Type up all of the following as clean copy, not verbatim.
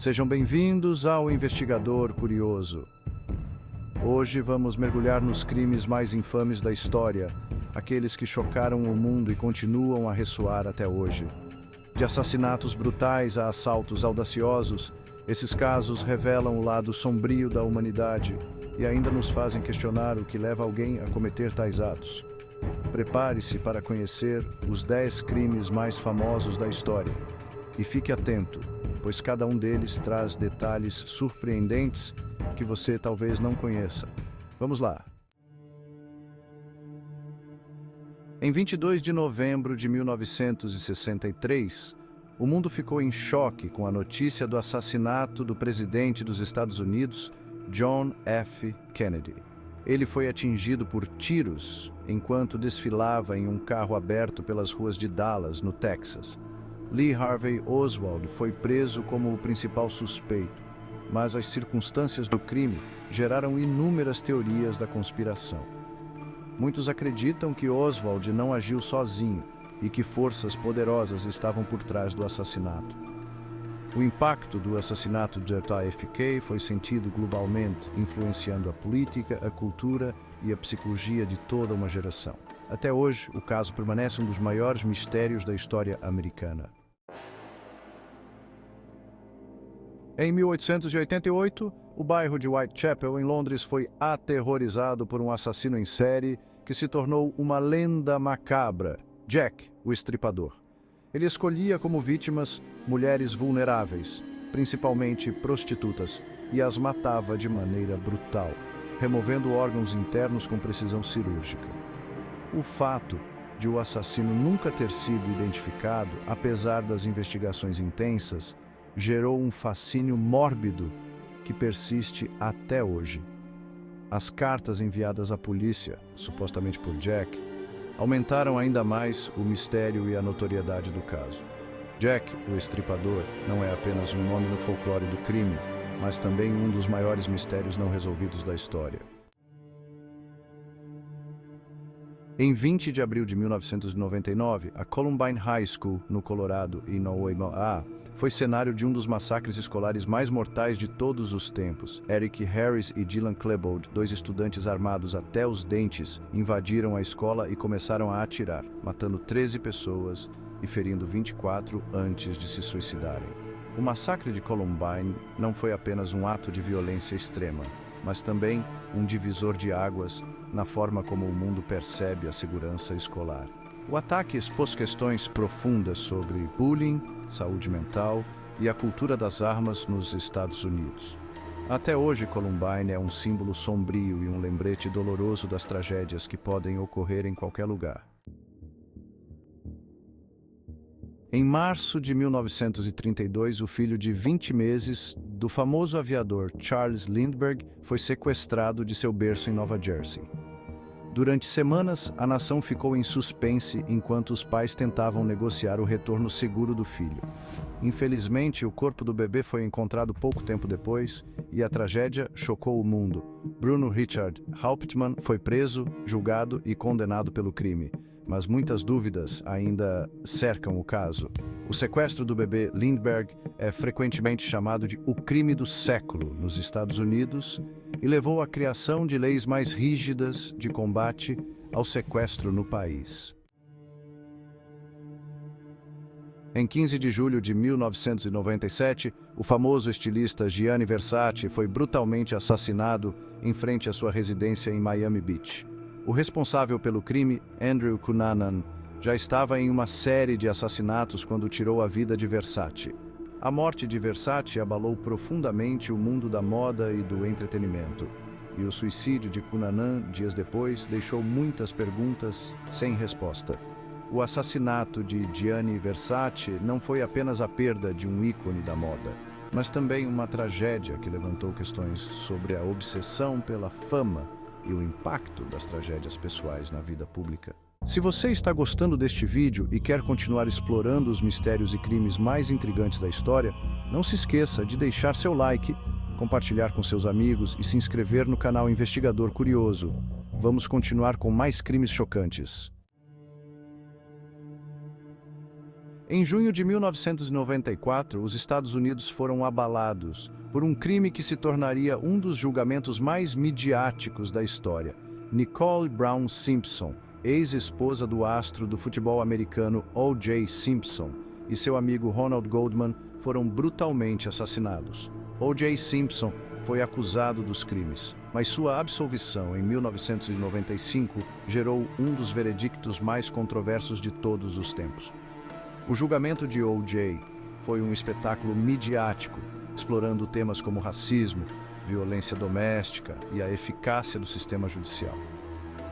Sejam bem-vindos ao Investigador Curioso. Hoje vamos mergulhar nos crimes mais infames da história, aqueles que chocaram o mundo e continuam a ressoar até hoje. De assassinatos brutais a assaltos audaciosos, esses casos revelam o lado sombrio da humanidade e ainda nos fazem questionar o que leva alguém a cometer tais atos. Prepare-se para conhecer os 10 crimes mais famosos da história. E fique atento, pois cada um deles traz detalhes surpreendentes que você talvez não conheça. Vamos lá! Em 22 de novembro de 1963, o mundo ficou em choque com a notícia do assassinato do presidente dos Estados Unidos, John F. Kennedy. Ele foi atingido por tiros enquanto desfilava em um carro aberto pelas ruas de Dallas, no Texas. Lee Harvey Oswald foi preso como o principal suspeito, mas as circunstâncias do crime geraram inúmeras teorias da conspiração. Muitos acreditam que Oswald não agiu sozinho e que forças poderosas estavam por trás do assassinato. O impacto do assassinato de JFK foi sentido globalmente, influenciando a política, a cultura e a psicologia de toda uma geração. Até hoje, o caso permanece um dos maiores mistérios da história americana. Em 1888, o bairro de Whitechapel, em Londres, foi aterrorizado por um assassino em série que se tornou uma lenda macabra, Jack, o Estripador. Ele escolhia como vítimas mulheres vulneráveis, principalmente prostitutas, e as matava de maneira brutal, removendo órgãos internos com precisão cirúrgica. O fato de o assassino nunca ter sido identificado, apesar das investigações intensas, gerou um fascínio mórbido que persiste até hoje. As cartas enviadas à polícia, supostamente por Jack, aumentaram ainda mais o mistério e a notoriedade do caso. Jack, o Estripador, não é apenas um nome no folclore do crime, mas também um dos maiores mistérios não resolvidos da história. Em 20 de abril de 1999, a Columbine High School, no Colorado e no Iowa, foi cenário de um dos massacres escolares mais mortais de todos os tempos. Eric Harris e Dylan Klebold, dois estudantes armados até os dentes, invadiram a escola e começaram a atirar, matando 13 pessoas e ferindo 24 antes de se suicidarem. O massacre de Columbine não foi apenas um ato de violência extrema, mas também um divisor de águas na forma como o mundo percebe a segurança escolar. O ataque expôs questões profundas sobre bullying, saúde mental e a cultura das armas nos Estados Unidos. Até hoje, Columbine é um símbolo sombrio e um lembrete doloroso das tragédias que podem ocorrer em qualquer lugar. Em março de 1932, o filho de 20 meses do famoso aviador Charles Lindbergh foi sequestrado de seu berço em Nova Jersey. Durante semanas, a nação ficou em suspense enquanto os pais tentavam negociar o retorno seguro do filho. Infelizmente, o corpo do bebê foi encontrado pouco tempo depois e a tragédia chocou o mundo. Bruno Richard Hauptmann foi preso, julgado e condenado pelo crime, mas muitas dúvidas ainda cercam o caso. O sequestro do bebê Lindbergh é frequentemente chamado de o crime do século nos Estados Unidos e levou à criação de leis mais rígidas de combate ao sequestro no país. Em 15 de julho de 1997, o famoso estilista Gianni Versace foi brutalmente assassinado em frente à sua residência em Miami Beach. O responsável pelo crime, Andrew Cunanan, já estava em uma série de assassinatos quando tirou a vida de Versace. A morte de Versace abalou profundamente o mundo da moda e do entretenimento, e o suicídio de Cunanan, dias depois, deixou muitas perguntas sem resposta. O assassinato de Gianni Versace não foi apenas a perda de um ícone da moda, mas também uma tragédia que levantou questões sobre a obsessão pela fama e o impacto das tragédias pessoais na vida pública. Se você está gostando deste vídeo e quer continuar explorando os mistérios e crimes mais intrigantes da história, não se esqueça de deixar seu like, compartilhar com seus amigos e se inscrever no canal Investigador Curioso. Vamos continuar com mais crimes chocantes. Em junho de 1994, os Estados Unidos foram abalados por um crime que se tornaria um dos julgamentos mais midiáticos da história. Nicole Brown Simpson, ex-esposa do astro do futebol americano O.J. Simpson, e seu amigo Ronald Goldman foram brutalmente assassinados. O.J. Simpson foi acusado dos crimes, mas sua absolvição em 1995 gerou um dos veredictos mais controversos de todos os tempos. O julgamento de O.J. foi um espetáculo midiático, explorando temas como racismo, violência doméstica e a eficácia do sistema judicial.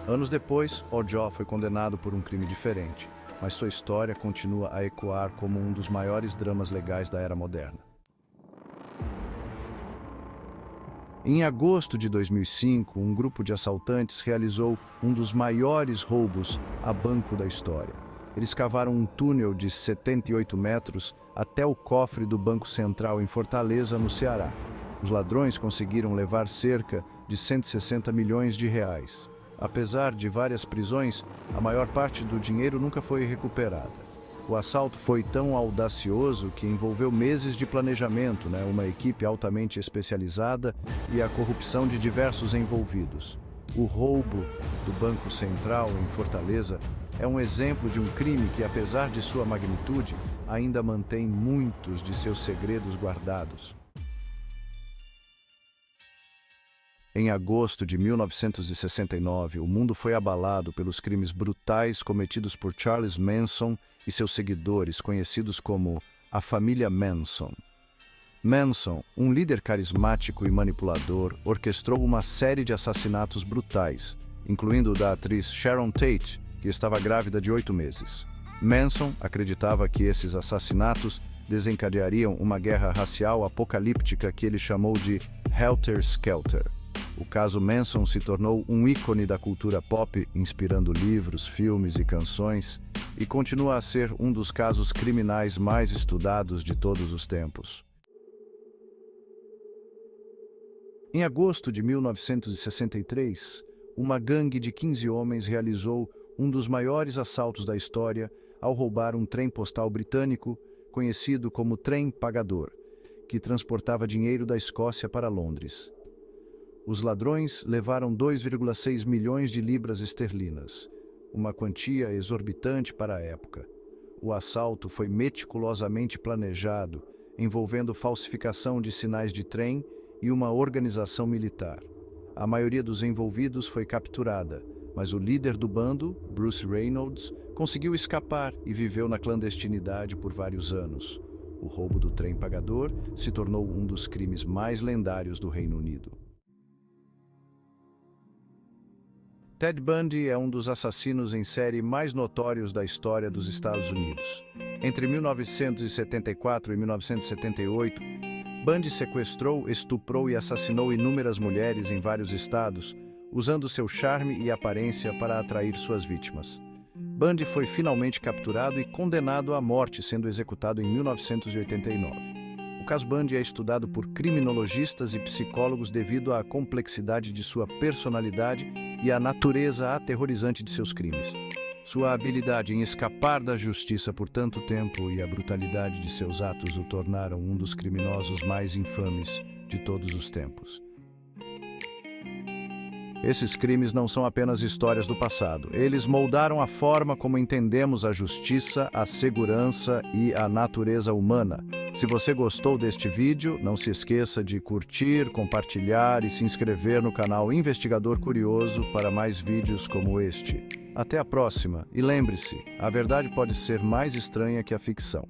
Anos depois, O.J. foi condenado por um crime diferente, mas sua história continua a ecoar como um dos maiores dramas legais da era moderna. Em agosto de 2005, um grupo de assaltantes realizou um dos maiores roubos a banco da história. Eles cavaram um túnel de 78 metros até o cofre do Banco Central em Fortaleza, no Ceará. Os ladrões conseguiram levar cerca de 160 milhões de reais. Apesar de várias prisões, a maior parte do dinheiro nunca foi recuperada. O assalto foi tão audacioso que envolveu meses de planejamento, uma equipe altamente especializada e a corrupção de diversos envolvidos. O roubo do Banco Central em Fortaleza é um exemplo de um crime que, apesar de sua magnitude, ainda mantém muitos de seus segredos guardados. Em agosto de 1969, o mundo foi abalado pelos crimes brutais cometidos por Charles Manson e seus seguidores, conhecidos como a família Manson. Manson, um líder carismático e manipulador, orquestrou uma série de assassinatos brutais, incluindo o da atriz Sharon Tate, que estava grávida de 8 meses. Manson acreditava que esses assassinatos desencadeariam uma guerra racial apocalíptica que ele chamou de Helter Skelter. O caso Manson se tornou um ícone da cultura pop, inspirando livros, filmes e canções, e continua a ser um dos casos criminais mais estudados de todos os tempos. Em agosto de 1963, uma gangue de 15 homens realizou um dos maiores assaltos da história ao roubar um trem postal britânico, conhecido como Trem Pagador, que transportava dinheiro da Escócia para Londres. Os ladrões levaram 2,6 milhões de libras esterlinas, uma quantia exorbitante para a época. O assalto foi meticulosamente planejado, envolvendo falsificação de sinais de trem e uma organização militar. A maioria dos envolvidos foi capturada, mas o líder do bando, Bruce Reynolds, conseguiu escapar e viveu na clandestinidade por vários anos. O roubo do trem pagador se tornou um dos crimes mais lendários do Reino Unido. Ted Bundy é um dos assassinos em série mais notórios da história dos Estados Unidos. Entre 1974 e 1978, Bundy sequestrou, estuprou e assassinou inúmeras mulheres em vários estados, usando seu charme e aparência para atrair suas vítimas. Bundy foi finalmente capturado e condenado à morte, sendo executado em 1989. O caso Bundy é estudado por criminologistas e psicólogos devido à complexidade de sua personalidade e à natureza aterrorizante de seus crimes. Sua habilidade em escapar da justiça por tanto tempo e a brutalidade de seus atos o tornaram um dos criminosos mais infames de todos os tempos. Esses crimes não são apenas histórias do passado. Eles moldaram a forma como entendemos a justiça, a segurança e a natureza humana. Se você gostou deste vídeo, não se esqueça de curtir, compartilhar e se inscrever no canal Investigador Curioso para mais vídeos como este. Até a próxima e lembre-se, a verdade pode ser mais estranha que a ficção.